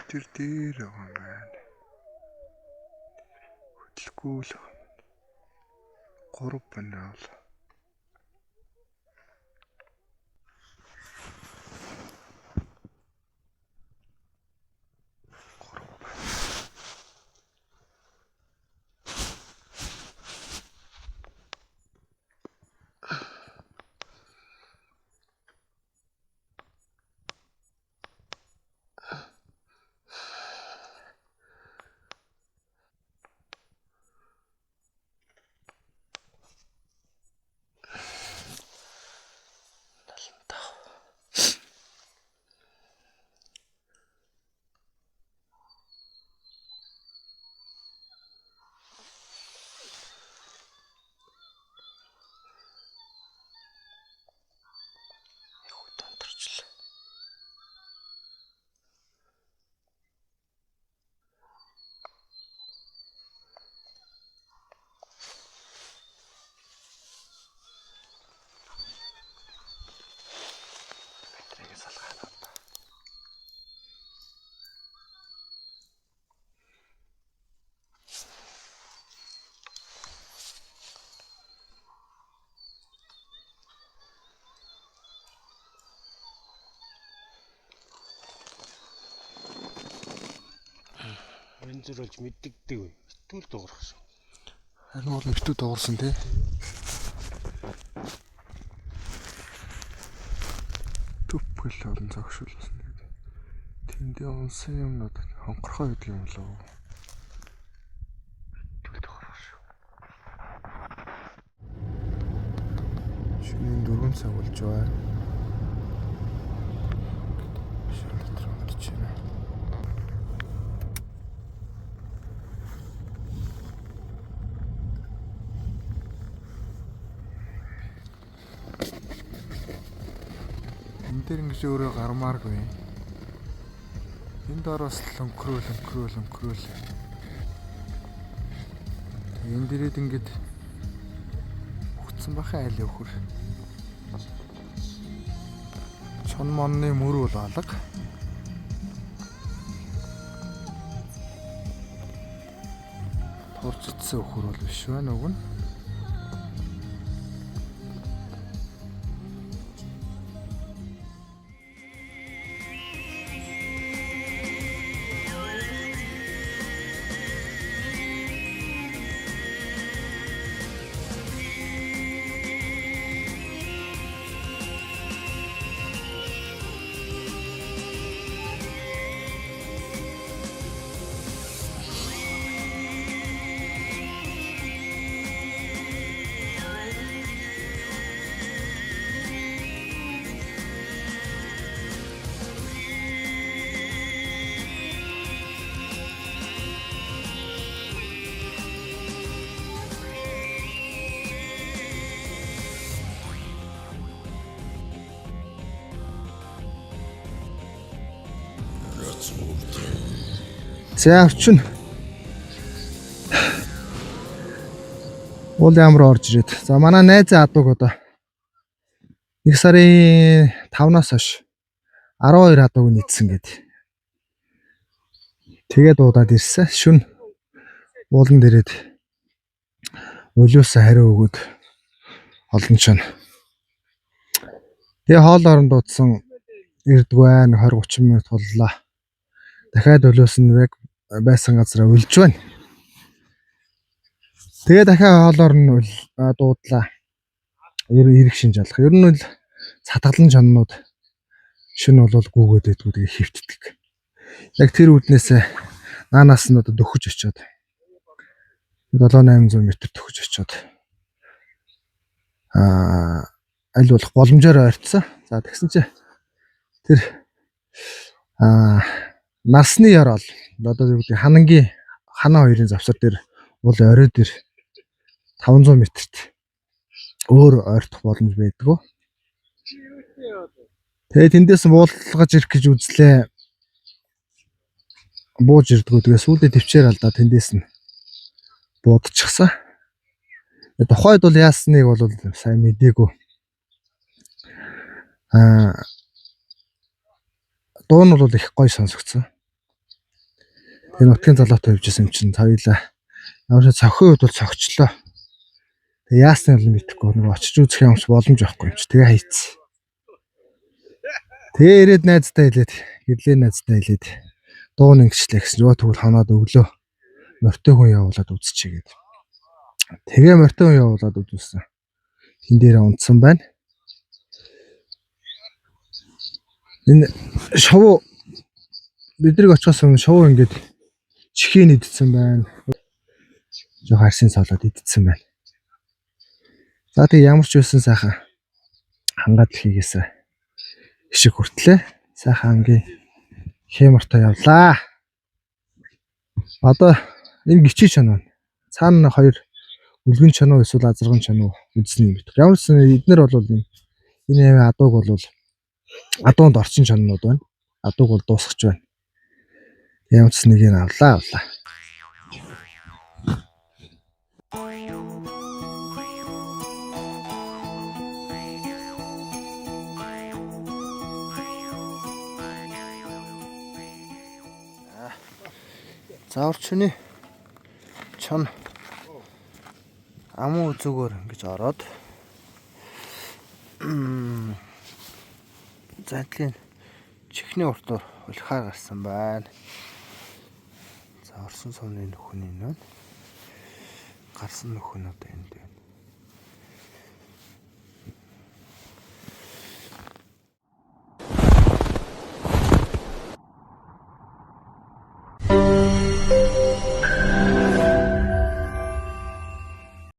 тэр дээр байгаа юм байна. Хөдөлгөө л 3 панел. Зөрөлж мэддэгдэг вэ? Итүүл дуурах шүү. Харин бол итүү дуурсан тий. Түпхэл олон зогшуулсан. Тэндээ унсан юмнууд хонхорхоо гэдэг юм лөө. Итүү дуурах шүү. Шөнийн 4 цаг болж байна. Шөнө дотор унтж байна. Тэр ингэж өөрөө гармааргүй. Энд ороос л өнгөрөөл. Энд дээрээ ингэж хөгцсөн бахаа айл өхөр. Чон монны мөр бол алга. Турчдсан өхөр бол биш байна уг нь. За авчин. Уул ямар орж ирээд. За манай найзын адууг одоо 1 сарын 5-наас хойш 12 адууг нийцсэн гээд. Тэгээд удаад ирсэн. Шүн уулан дээрээд өлөөсөө хариу өгөөд олон ч. Тэгээ хоол орон дуудсан ирдэг байна. 20-30 минут боллоо. Дахиад өлөөс нь байсан газараа үлж байна. Тэгээ дахиад хоолоор нь дуудлаа. Ирэх шинж алах. Ер нь бол цатгалан чоннууд шин бол гүгээд байдгүй тэгээ хөвтдөг. Яг тэр үднээс наанаас нь одоо дөхөж очиод 7-800 м дөхөж очиод аль болох боломжоор ойртсон. За тэгсэн чи тэр насны ёроол одоо юу гэдэг ханангийн хана хоёрын завсар дээр уул орой дээр 500 м-т өөр ойртох боломж байдгүй. Тэгээд тэндээс буулгаж ирэх гэж үзлээ. Бууж ирдгүү. Тэгээ сүүлдээ төвчээр алдаа тэндээс нь буудчихсан. Тухайд бол яасныг бол сайн мэдээгүй. Дуу нь бол их гоё сонсогдсон. Энэ нутгийн залуутай явжсэн юм чинь хоёлаа ямар ч цохин үед бол цогчлоо. Тэгээ яасны бол мэдэхгүй нэг очиж үзэх юмс боломж байхгүй юм чи. Тэгээ хайц. Тэгээ ирээд найзтай хэлээд гэрлээ найзтай хэлээд дуун ингэчлээ гэсэн. Юу тэгвэл ханаад өглөө морьтой хүн явуулаад үзчихье гээд. Тэгээ морьтой хүн явуулаад үзүүлсэн. Тэн дээр унтсан байна. Энэ шов бидрийг очихоос өмнө шов ингээд чихийн идсэн байна. Жоо харсын цолоод идсэн байна. За тэгээ ямар ч байсан сайхан хангаад л хийгээсэ. Ишиг хүртлээ. Сайхан ангийн хэмортой явлаа. Одоо энэ гिचий чанаа. Цаана хоёр үлгэн чанаа эсвэл азарган чанаа үзсэн юм бит. Ямар ч эднэр бол энэ адууг бол адуунд орчин чананууд байна. Адууг бол дуусгаж байна. Ямар ч нэг нь авлаа. За орчны чон амуу зүгээр ингэж ороод задлын чихний уртуур улхаар гарсан байна. За орсон сумны нөхөн энэ байна. Гарсан нөхөн одоо энд байна.